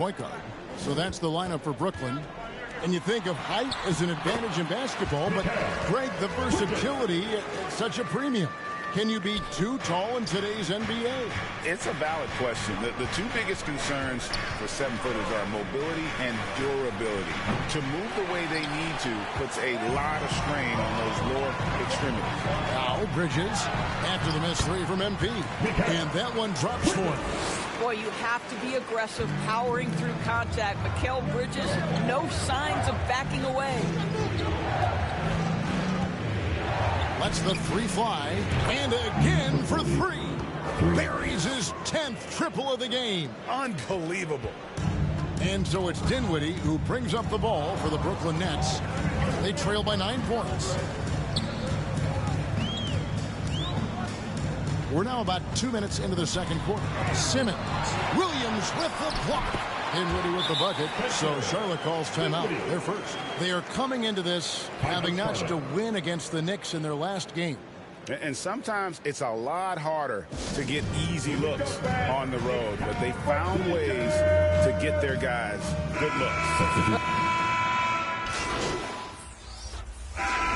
point guard. So that's the lineup for Brooklyn. And you think of height as an advantage in basketball, but Greg, the versatility at such a premium. Can you be too tall in today's NBA? It's a valid question. The two biggest concerns for 7-footers are mobility and durability. To move the way they need to puts a lot of strain on those lower extremities. Now Bridges after the missed three from MP. And that one drops for him. Boy, you have to be aggressive, powering through contact. Mikal Bridges, no signs of backing away. Lets the three fly, and again for three. Buries his 10th triple of the game. Unbelievable. And so it's Dinwiddie who brings up the ball for the Brooklyn Nets. They trail by 9 points. We're now about 2 minutes into the second quarter. Simmons, Williams with the block. Dinwiddie with the bucket, so Charlotte calls timeout. They're first. They are coming into this having notched to win against the Knicks in their last game. And sometimes it's a lot harder to get easy looks on the road, but they found ways to get their guys good looks.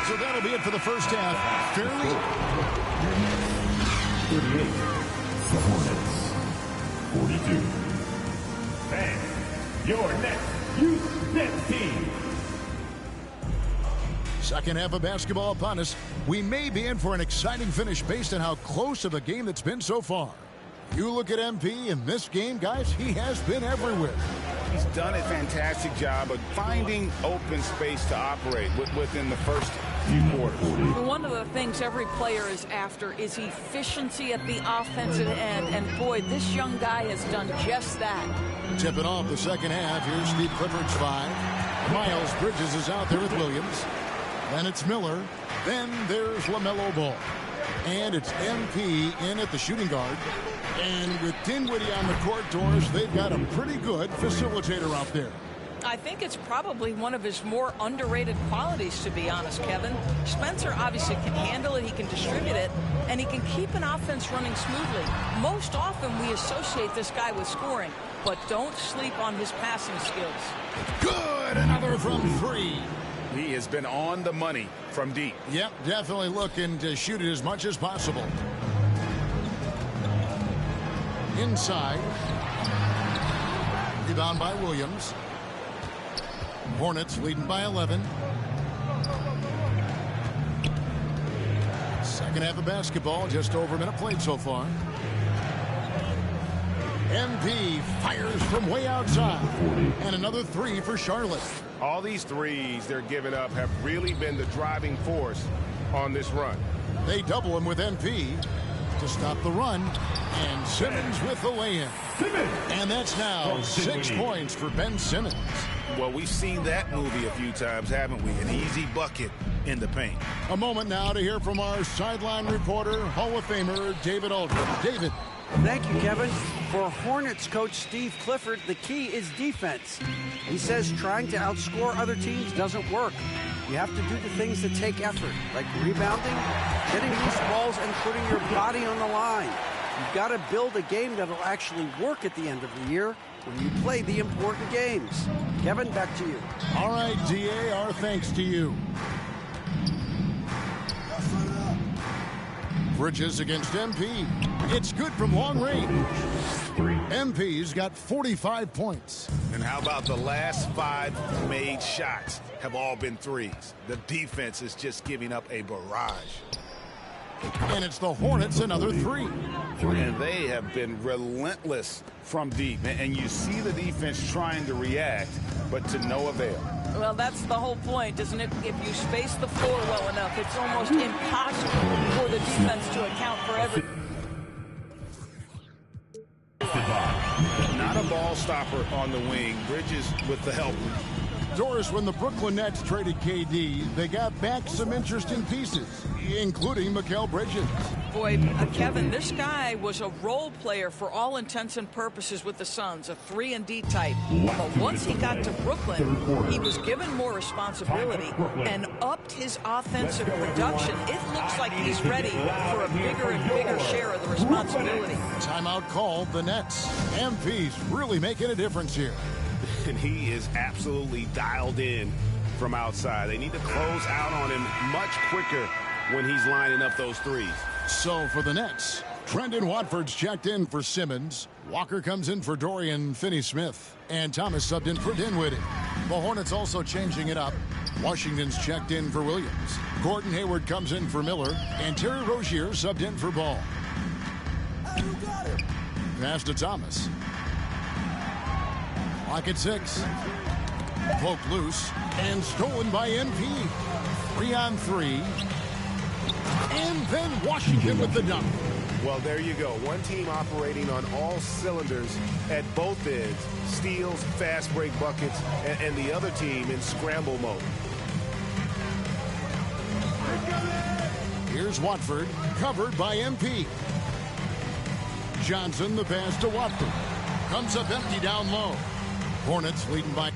So that'll be it for the first half. Fairly. 38, the Hornets. 42. And your next youth Nets team. Second half of basketball upon us. We may be in for an exciting finish based on how close of a game that's been so far. You look at MP in this game, guys, he has been everywhere. He's done a fantastic job of finding open space to operate within the first few quarters. One of the things every player is after is efficiency at the offensive end. And boy, this young guy has done just that. Tipping off the second half. Here's Steve Clifford's 5. Miles Bridges is out there with Williams. Then it's Miller. Then there's LaMelo Ball. And it's MP in at the shooting guard. And with Dinwiddie on the court, Doris, they've got a pretty good facilitator out there. I think it's probably one of his more underrated qualities, to be honest, Kevin. Spencer obviously can handle it, he can distribute it, and he can keep an offense running smoothly. Most often we associate this guy with scoring, but don't sleep on his passing skills. Good! Another from 3. He has been on the money from deep. Yep, definitely looking to shoot it as much as possible. Inside. Rebound by Williams. Hornets leading by 11. Second half of basketball, just over a minute played so far. MP fires from way outside. And another 3 for Charlotte. All these threes they're giving up have really been the driving force on this run. They double him with MP to stop the run. And Simmons with the lay-in. And that's now 6 points for Ben Simmons. Well, we've seen that movie a few times, haven't we? An easy bucket in the paint. A moment now to hear from our sideline reporter, Hall of Famer David Aldridge. David. Thank you, Kevin. For Hornets coach Steve Clifford, the key is defense. He says trying to outscore other teams doesn't work. You have to do the things that take effort, like rebounding, getting loose balls, and putting your body on the line. You've got to build a game that'll actually work at the end of the year when you play the important games. Kevin, back to you. All right, DA, our thanks to you. Bridges against MP. It's good from long range. MP's got 45 points. And how about the last 5 made shots have all been threes? The defense is just giving up a barrage. And it's the Hornets another 3. And they have been relentless from deep. And you see the defense trying to react, but to no avail. Well, that's the whole point, isn't it? If you space the floor well enough, it's almost impossible for the defense to account for everything. Not a ball stopper on the wing. Bridges with the help. Doris, when the Brooklyn Nets traded KD, they got back some interesting pieces, including Mikal Bridges. Boy, Kevin, this guy was a role player for all intents and purposes with the Suns, a 3-and-D type. But once he got to Brooklyn, he was given more responsibility and upped his offensive production. It looks like he's ready for a bigger and bigger share of the responsibility. Timeout called the Nets. MP's really making a difference here. and he is absolutely dialed in from outside. They need to close out on him much quicker when he's lining up those threes. So for the Nets, Trendon Watford's checked in for Simmons. Walker comes in for Dorian Finney-Smith. And Thomas subbed in for Dinwiddie. The Hornets also changing it up. Washington's checked in for Williams. Gordon Hayward comes in for Miller. And Terry Rozier subbed in for Ball. Pass to Thomas. Clock at 6. Poked loose. And stolen by MP. 3-on-3. And then Washington with the dunk. Well, there you go. One team operating on all cylinders at both ends. Steals, fast break buckets, and the other team in scramble mode. Here's Watford, covered by MP. Johnson, the pass to Watford. Comes up empty down low. Hornets leading by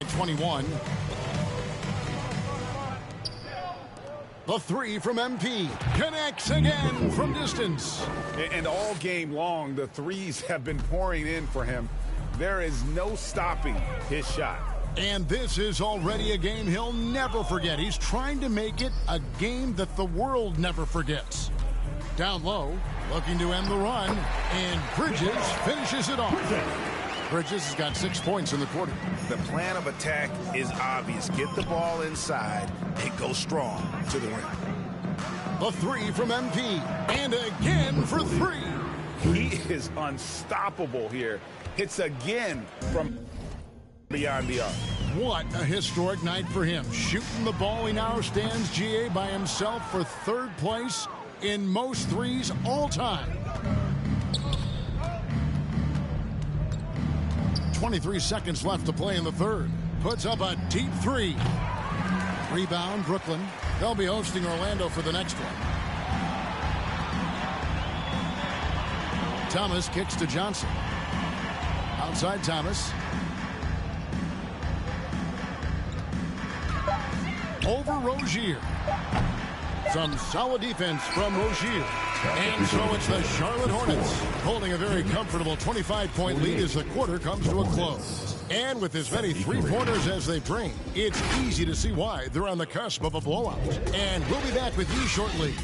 21. The three from MP connects again from distance. And all game long, the threes have been pouring in for him. There is no stopping his shot. And this is already a game he'll never forget. He's trying to make it a game that the world never forgets. Down low, looking to end the run, and Bridges finishes it off. Bridges has got 6 points in the quarter. The plan of attack is obvious. Get the ball inside and go strong to the rim. The three from MP, and again for three. He is unstoppable here. Hits again from beyond the arc. What a historic night for him. Shooting the ball, he now stands GA by himself for third place in most threes all time. 23 seconds left to play in the third. Puts up a deep three. Rebound, Brooklyn. They'll be hosting Orlando for the next one. Thomas kicks to Johnson. Outside Thomas. Over Rozier. Some solid defense from Rozier. And so it's the Charlotte Hornets holding a very comfortable 25-point lead as the quarter comes to a close. And with as many three-pointers as they bring, it's easy to see why they're on the cusp of a blowout. And we'll be back with you shortly.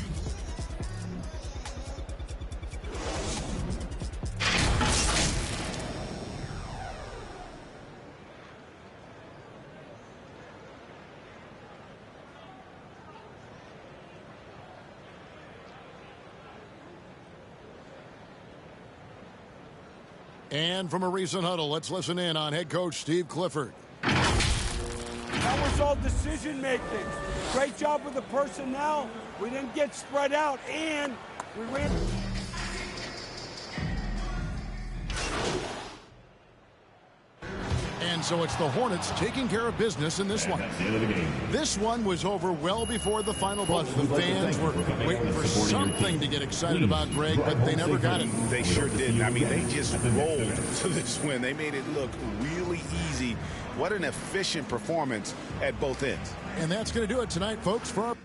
And from a recent huddle, let's listen in on head coach Steve Clifford. That was all decision-making. Great job with the personnel. We didn't get spread out, and we ran. And so it's the Hornets taking care of business in this one. This one was over well before the final buzzer. The fans were waiting for something to get excited about, Greg, but they never got it. They sure didn't. I mean, they just rolled to this win. They made it look really easy. What an efficient performance at both ends. And that's going to do it tonight, folks, for our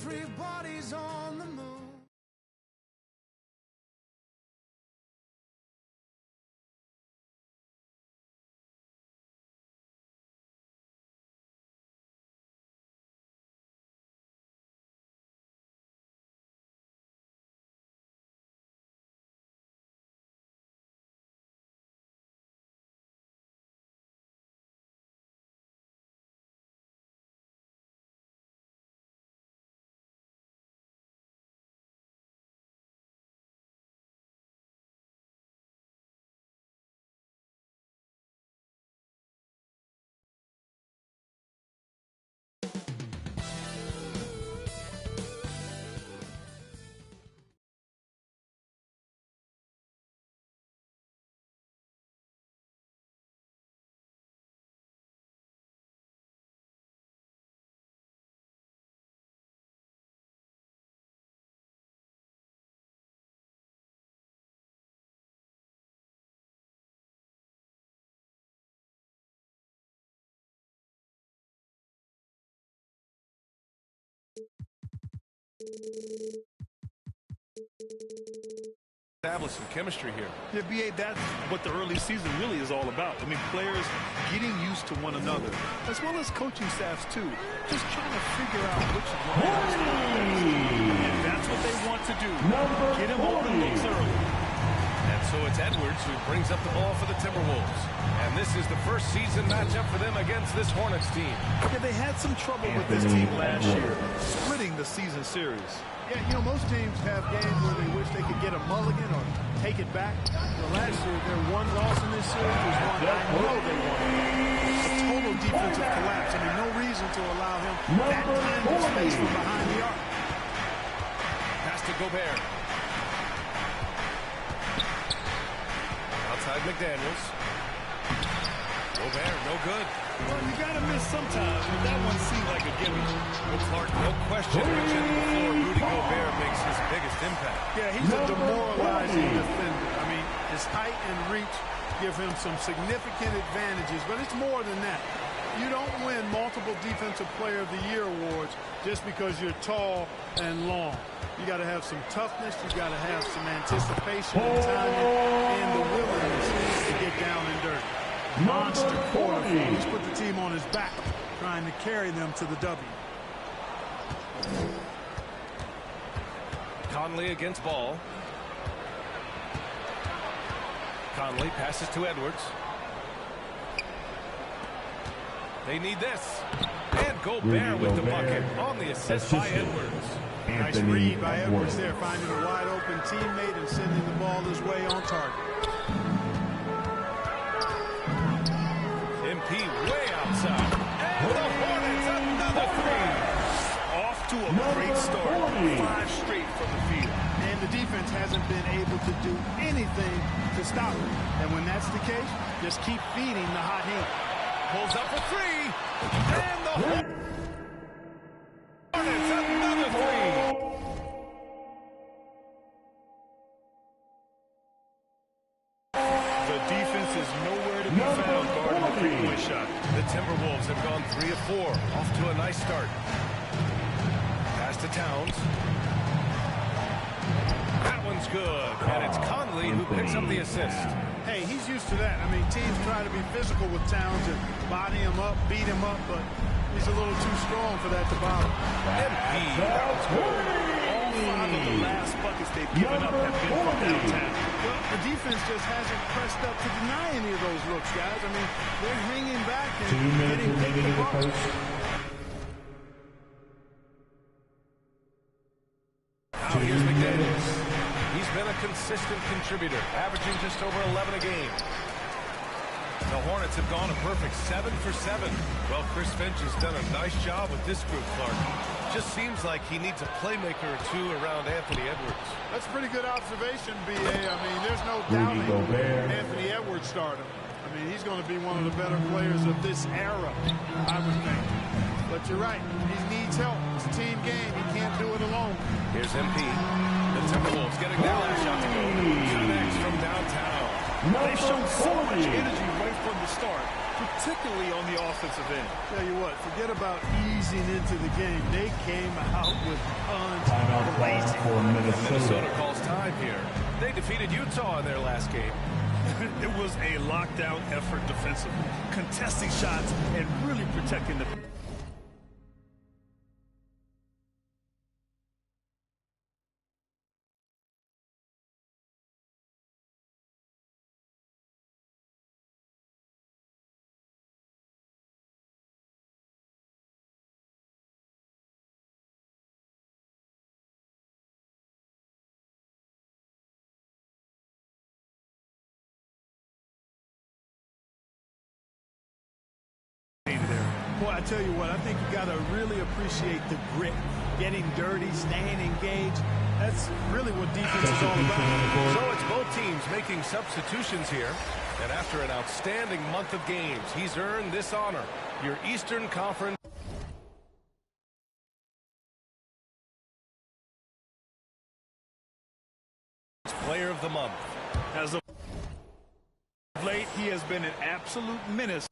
Everybody's on the move. Establish some chemistry here. Yeah, B.A., that's what the early season really is all about. I mean, players getting used to one another, as well as coaching staffs, too. Just trying to figure out which one is the best. And that's what they want to do. Get him open looks early. And so it's Edwards who brings up the ball for the Timberwolves. And this is the first season matchup for them against this Hornets team. Yeah, they had some trouble with this team last year, splitting the season series. Yeah, you know, most teams have games where they wish they could get a mulligan or take it back. Well, last year, their one loss in this series was one I know they won. A total defensive collapse. I mean, no reason to allow him that time and space from behind the arc. Pass to Gobert. Outside McDaniels. Gobert, no good. Well, you got to miss sometimes, but that one seemed like a gimme. Well, Clark, no question, reaching the floor, Rudy Gobert makes his biggest impact. Yeah, he's a demoralizing defender. I mean, his height and reach give him some significant advantages, but it's more than that. You don't win multiple Defensive Player of the Year awards just because you're tall and long. You got to have some toughness. You got to have some anticipation and timing and the willingness to get down and dirty. Monster quarter. He's put the team on his back, trying to carry them to the W. Conley against Ball. Conley passes to Edwards. They need this. And Gobert with the bucket on the assist by Edwards. Nice read by Edwards there, finding a wide open teammate and sending the ball his way on target. MP way outside. And the Hornets another three. Off to a great start. 5 straight from the field. And the defense hasn't been able to do anything to stop it. And when that's the case, just keep feeding the hot hand. Pulls up for three. And the Hornets another three. The defense is nowhere to be found guarding the three-point shot. The Timberwolves have gone 3 of 4. Off to a nice start. Pass to Towns. That one's good. And it's Conley who picks up the assist. Hey, he's used to that. I mean, teams try to be physical with Towns and body him up, beat him up, but he's a little too strong for that to bother. MP, that was good. All 5 of the last buckets they've given up have been from downtown. Well, the defense just hasn't pressed up to deny any of those looks, guys. I mean, they're hanging back and getting picked apart. Now here's McDaniels. He's been a consistent contributor, averaging just over 11 a game. The Hornets have gone a perfect 7 for 7. Well, Chris Finch has done a nice job with this group, Clark. Just seems like he needs a playmaker or two around Anthony Edwards. That's a pretty good observation, B.A. I mean, there's no doubting Anthony Edwards stardom. I mean, he's going to be one of the better players of this era, I would think. But you're right. He needs help. It's a team game. He can't do it alone. Here's MP. The Timberwolves getting their last shot to go. Connects from downtown. They've shown so much energy right from the start, particularly on the offensive end. Tell you what, forget about easing into the game. They came out with tons of blazing. Minnesota calls time here. They defeated Utah in their last game. It was a lockdown effort defensively, contesting shots and really protecting the Boy, I tell you what, I think you got to really appreciate the grit, getting dirty, staying engaged. That's really what defense is all about. So it's both teams making substitutions here. And after an outstanding month of games, he's earned this honor, your Eastern Conference Player of the Month. As of late, he has been an absolute menace.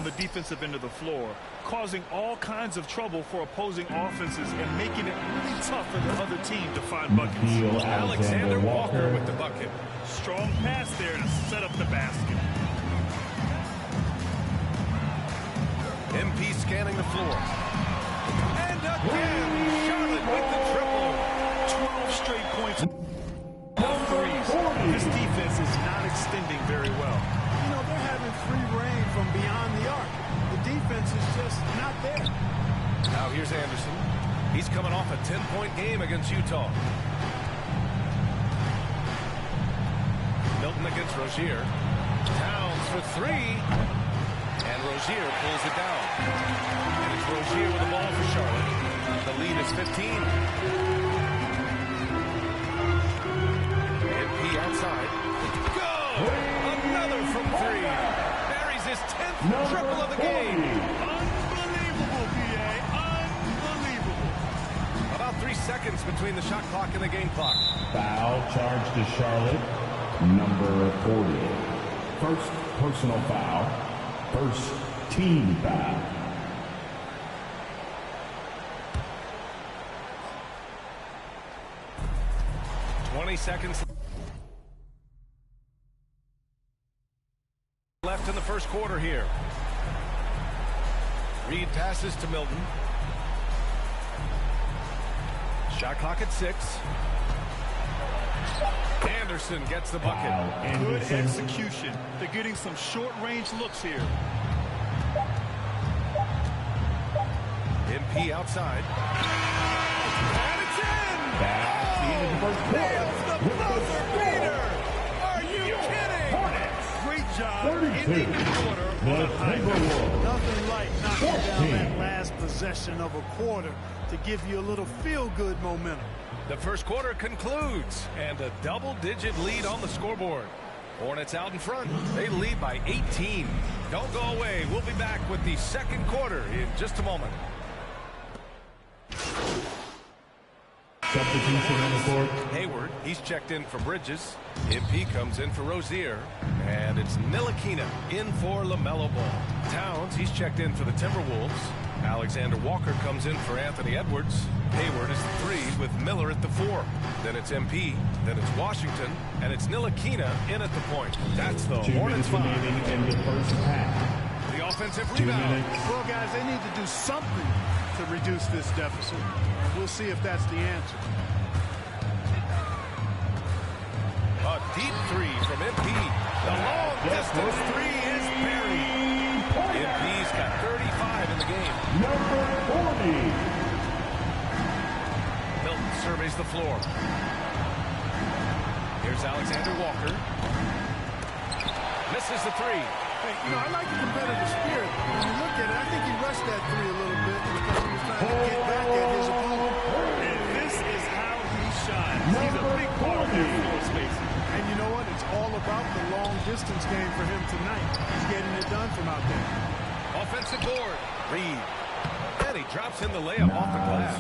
on the defensive end of the floor, causing all kinds of trouble for opposing offenses and making it really tough for the other team to find buckets. Alexander Walker with the bucket. Strong pass there to set up the basket. MP scanning the floor. And again, Charlotte with the triple. 12 straight points. Threes. This defense is not extending very well. You know, they're having free reign from beyond the arc. The defense is just not there. Now here's Anderson. He's coming off a 10-point game against Utah. Milton against Rozier. Towns for three. And Rozier pulls it down. And it's Rozier with the ball for Charlotte. The lead is 15. MP outside. Go! Another from three. Buries his 10th triple of the game. Unbelievable, PA. Unbelievable. About 3 seconds between the shot clock and the game clock. Foul charge to Charlotte, number 40. First personal foul. First team foul. Seconds left in the first quarter here. Reed passes to Milton. Shot clock at 6. Anderson gets the bucket. Good execution. They're getting some short-range looks here. MP outside. And it's in! Nails the buzzer beater! Are you kidding? Great job ending the quarter on a high note. Nothing like knocking down that last possession of a quarter to give you a little feel-good momentum. The first quarter concludes, and a double-digit lead on the scoreboard. Hornets out in front. They lead by 18. Don't go away. We'll be back with the second quarter in just a moment. Substitution on the court. Hayward, he's checked in for Bridges. MP comes in for Rozier. And it's Ntilikina in for LaMelo Ball. Towns, he's checked in for the Timberwolves. Alexander Walker comes in for Anthony Edwards. Hayward is the 3 with Miller at the 4. Then it's MP. Then it's Washington. And it's Ntilikina in at the point. That's the Hornets 5. In the first half. The offensive rebound. Well, guys, they need to do something to reduce this deficit. We'll see if that's the answer. A deep 3 from MP. The long distance 3 is buried. MP's got 35 in the game. Number 40. Milton surveys the floor. Here's Alexander Walker. Misses the 3. Hey, you know, I like the competitive spirit. When you look at it, I think he rushed that 3 a little bit because he was trying to get back at his opponent. And this is how he shines. He's a big part of that floor spacing. And you know what? It's all about the long distance game for him tonight. He's getting it done from out there. Offensive board. Reed. And he drops in the layup off the glass.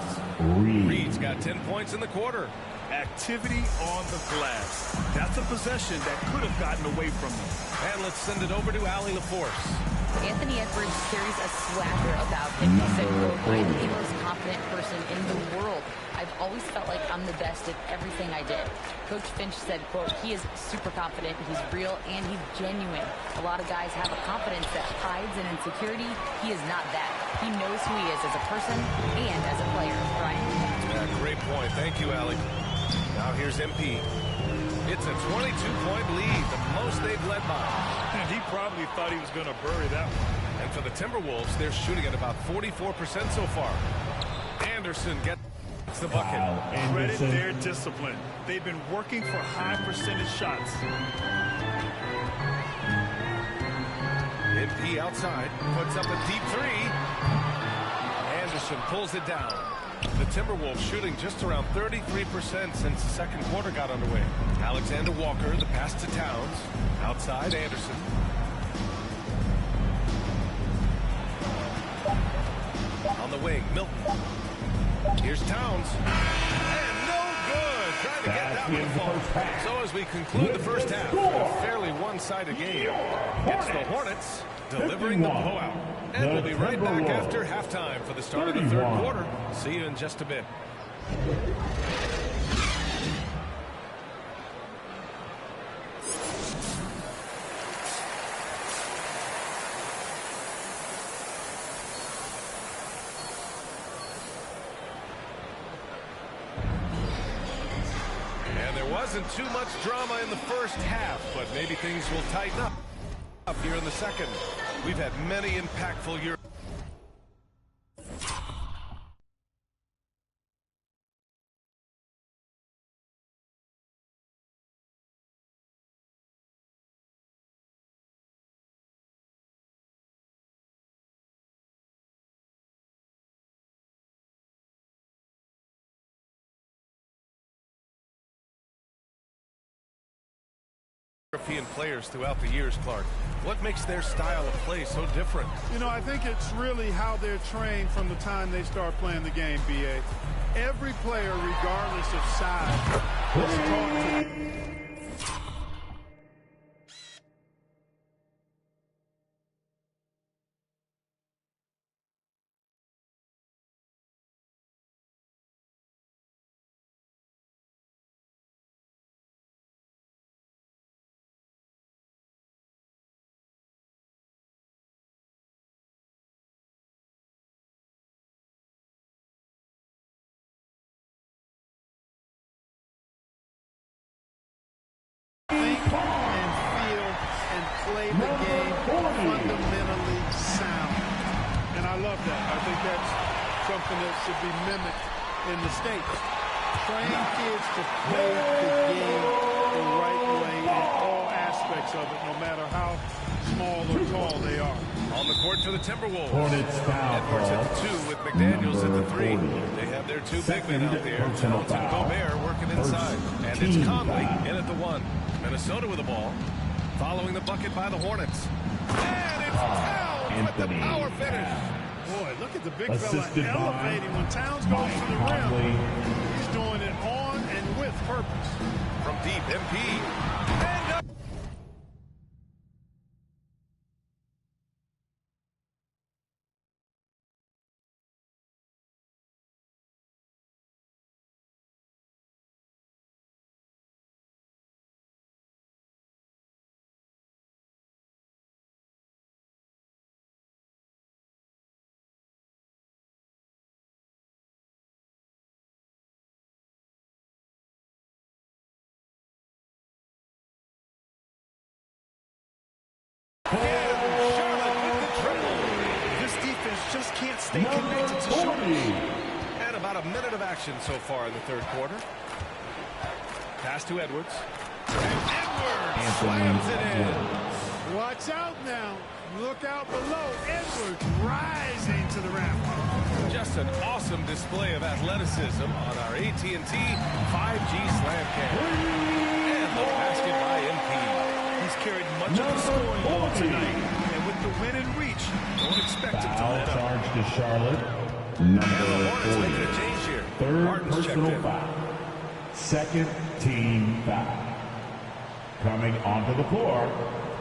Reed's got 10 points in the quarter. Activity on the glass. That's a possession that could have gotten away from them. And let's send it over to Allie LaForce. Anthony Edwards carries a swagger about him. He said, quote, I'm the most confident person in the world. I've always felt like I'm the best at everything I did. Coach Finch said, quote, he is super confident, he's real, and he's genuine. A lot of guys have a confidence that hides an insecurity. He is not that. He knows who he is as a person and as a player. Brian? Yeah, great point. Thank you, Allie. Now here's MP. It's a 22-point lead, the most they've led by. And he probably thought he was going to bury that one. And for the Timberwolves, they're shooting at about 44% so far. Anderson gets the bucket. Wow, Credit their discipline. They've been working for high percentage shots. MP outside, puts up a deep 3. Anderson pulls it down. The Timberwolves shooting just around 33% since the second quarter got underway. Alexander Walker, the pass to Towns. Outside, Anderson. On the wing, Milton. Here's Towns. And no good. trying to get that one to fall. So as we conclude the first half, a fairly one-sided game. It's the Hornets delivering the blowout. And we'll be right back after halftime for the start of the third quarter. See you in just a bit. Wasn't too much drama in the first half, but maybe things will tighten up here in the second. We've had many impactful years. European players throughout the years, Clark. What makes their style of play so different? You know, I think it's really how they're trained from the time they start playing the game, B.A. Every player, regardless of size, is taught to... think and feel and play the game fundamentally sound. And I love that. I think that's something that should be mimicked in the States. Train kids to play the game the right way in all aspects of it, no matter how small or tall they are. On the court for the Timberwolves. Hornets foul Edwards call. at the 2 with McDaniels at the 3. 40. They have their two big Second men out there. personal Towns and foul. Gobert working inside. And Team it's Conley foul. in at the 1. Minnesota with the ball. Following the bucket by the Hornets. And it's Towns with the Anthony power finish. Boy, look at the big Assisted fella by elevating when Towns goes Mike to the Conley. rim. He's doing it on and with purpose. From deep, MP. And up. And Charlotte with the triple. This defense just can't stay connected to shooting. And about a minute of action so far in the third quarter. Pass to Edwards. And Edwards slams it in. Watch out now. Look out below. Edwards rising to the rim. Just an awesome display of athleticism on our AT&T 5G slam cam. And the basket by MP. He's carried much of the scoring ball tonight. And with the win and reach, don't expect him to Foul let up. charge to Charlotte. And the Number Hornets 40. making a change here. Third Martin's checked personal in. foul. Second team foul. Coming onto the floor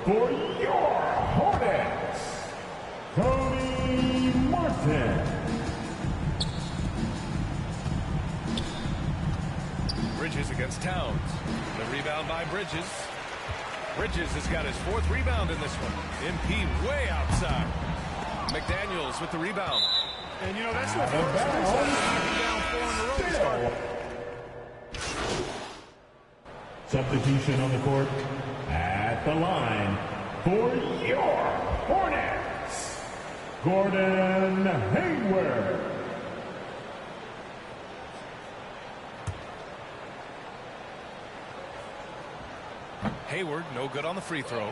for your Hornets, Cody Martin. Bridges against Towns. The rebound by Bridges. Bridges has got his 4th rebound in this one. MP way outside. McDaniels with the rebound. And, you know, that's what works. Knocking down 4 in a row to start. Substitution on the court at the line for your Hornets, Gordon Hayward. Hayward, no good on the free throw.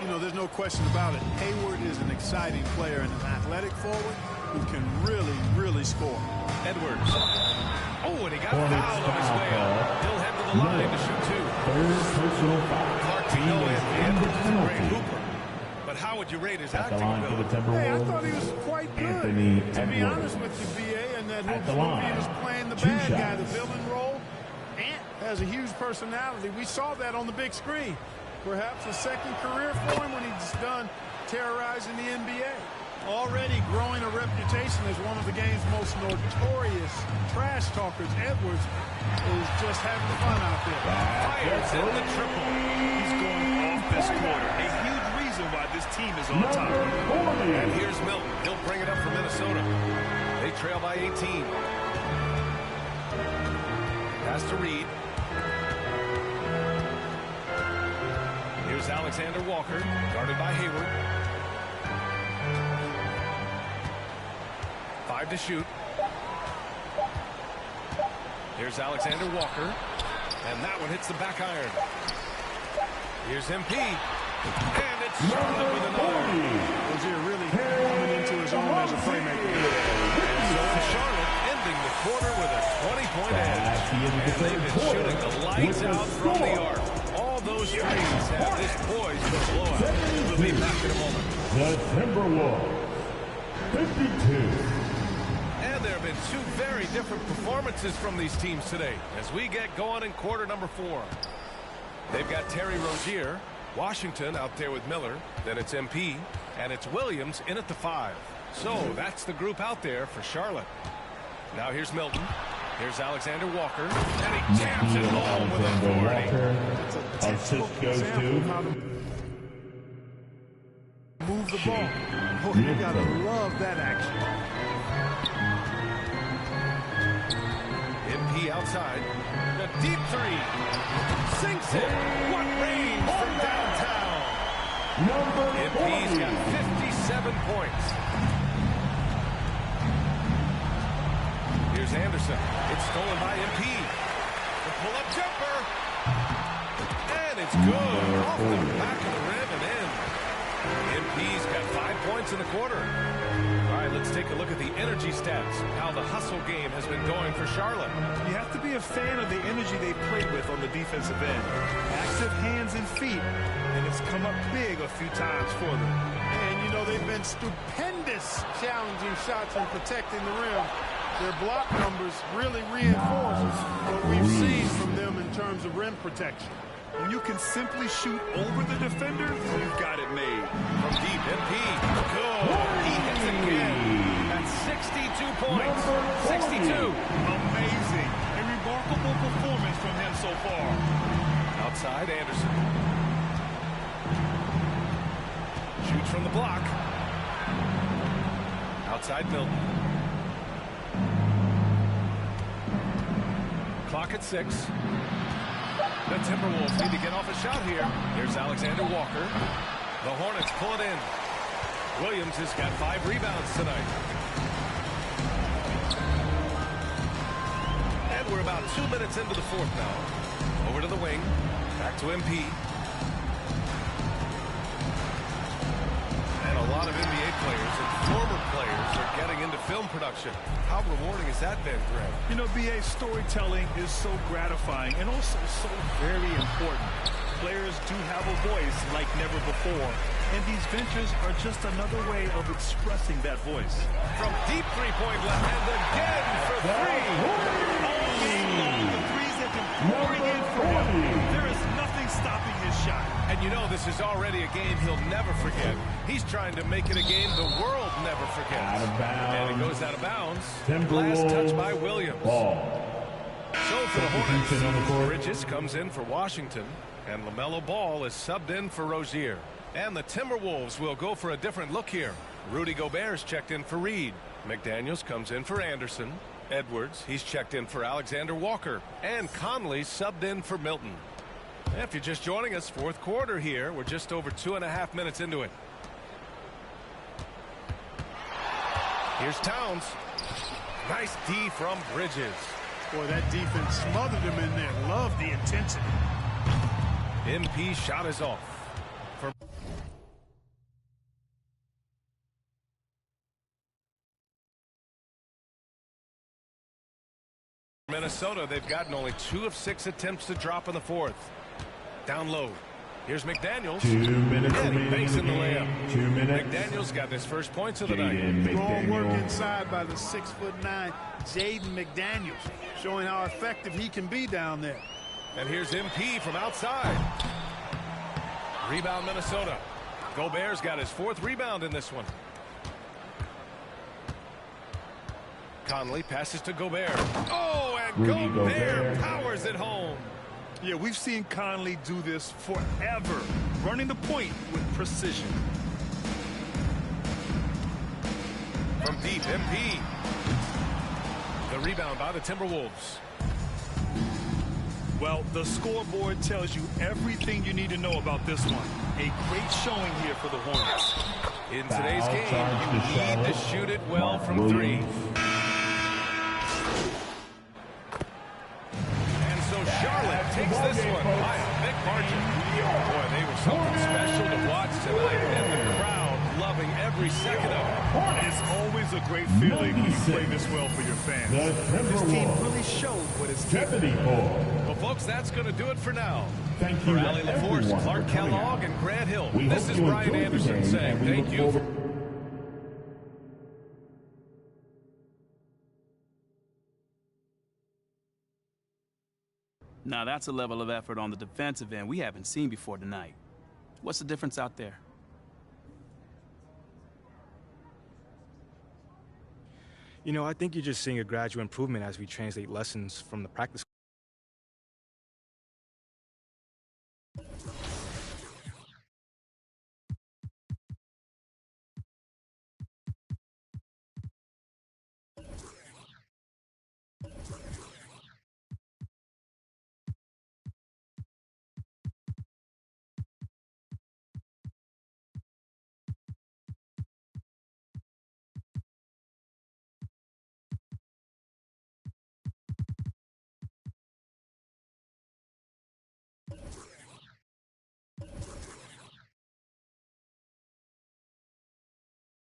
You know, there's no question about it. Hayward is an exciting player and an athletic forward who can really, really score. Edwards. Oh, and he got Hornets fouled on his foul way call. out. He'll head to the line to shoot 2. Third personal foul. Clark, Team no, is Anthony in the Edwards is a great penalty. hooper. But how would you rate his At the acting line for the ability? Hey, I Timberwolves, thought he was quite good. Anthony To be Edwards. honest with you, B.A., and that At Hoops the movie, line. he was playing the 2 bad guy, the shots. villain role. And has a huge personality. We saw that on the big screen. Perhaps a second career for him when he's done terrorizing the NBA. Already growing a reputation as one of the game's most notorious trash talkers. Edwards is just having fun out there. Fires in the triple. He's going off this quarter. A huge reason why this team is on top. And here's Milton. He'll bring it up for Minnesota. They trail by 18. Pass to Reed. Here's Alexander Walker, guarded by Hayward. 5 to shoot. Here's Alexander Walker. And that one hits the back iron. Here's MP. And it's Charlotte with another. Rozier really coming into his own as a playmaker. And so Charlotte ending the quarter with a 20-point edge. And they've been shooting the lights out from the arc. All those threes have this poised for a blowout. We'll be back in a moment. The Timberwolves, 52. And there have been two very different performances from these teams today as we get going in quarter number 4. They've got Terry Rozier, Washington out there with Miller, then it's MP, and it's Williams in at the 5. So that's the group out there for Charlotte. Now here's Milton. Here's Alexander Walker, and he jams it home with authority. Assist goes to Move the ball. Oh, you gotta love that action. MP outside. The deep 3. Sinks it. What range from downtown. MP's got 57 points. Here's Anderson. It's stolen by MP. The pull-up jumper. And it's good. Off the back of the rim and in. MP's got 5 points in the quarter. All right, let's take a look at the energy stats. How the hustle game has been going for Charlotte. You have to be a fan of the energy they played with on the defensive end. Active hands and feet, and it's come up big a few times for them. And, you know, they've been stupendous challenging shots and protecting the rim. Their block numbers really reinforce what we've seen from them in terms of rim protection. When you can simply shoot over the defender, you've got it made. From deep, MP. Good. He hits again. That's 62 points. 62. Amazing. A remarkable performance from him so far. Outside, Anderson. Shoots from the block. Outside, Milton. Clock at 6. The Timberwolves need to get off a shot here. Here's Alexander Walker. The Hornets pull it in. Williams has got 5 rebounds tonight. And we're about 2 minutes into the 4th now. Over to the wing. Back to MP. And a lot of NBA players and former players are getting into film production. How rewarding has that been, Greg? You know, BA, storytelling is so gratifying and also so very important. Players do have a voice like never before, and these ventures are just another way of expressing that voice. From deep three-point land, and again for 3. All game long, the threes have been pouring in for him. There is nothing stopping his shot. And you know this is already a game he'll never forget. He's trying to make it a game the world never forgets. Out of bounds. And it goes out of bounds. Timberwolves. Last touch by Williams. Ball. So for the Hornets, Bridges comes in for Washington, and LaMelo Ball is subbed in for Rozier. And the Timberwolves will go for a different look here. Rudy Gobert's checked in for Reed. McDaniels comes in for Anderson. Edwards, he's checked in for Alexander Walker. And Conley subbed in for Milton. If you're just joining us, 4th quarter here. We're just over 2.5 minutes into it. Here's Towns. Nice D from Bridges. Boy, that defense smothered him in there. Love the intensity. MP shot is off. For Minnesota, they've gotten only 2 of 6 attempts to drop in the 4th. Down low. Here's McDaniels. 2 minutes and he remaining makes in in the the game. layup. 2 minutes. McDaniels got his first points of the Jaden night. Strong work McDaniels. inside by the 6'9" Jaden McDaniels, showing how effective he can be down there. And here's MP from outside. Rebound, Minnesota. Gobert's got his 4th rebound in this one. Conley passes to Gobert. Oh, and Gobert powers it home. Yeah, we've seen Conley do this forever, running the point with precision. From deep, MP. The rebound by the Timberwolves. Well, the scoreboard tells you everything you need to know about this one. A great showing here for the Hornets. In today's game, you need to shoot it well from 3. And so Charlotte takes this one by a big margin. Boy, they were something special to watch tonight, and the crowd loving every second of it. It's always a great feeling when you play this well for your fans. This team really showed what it's capable. Well, folks, that's going to do it for now. Thank for you, Allie LaForce, Clark Kellogg, and Grant Hill. This is Brian Anderson saying thank you. Now that's a level of effort on the defensive end we haven't seen before tonight. What's the difference out there? You know, I think you're just seeing a gradual improvement as we translate lessons from the practice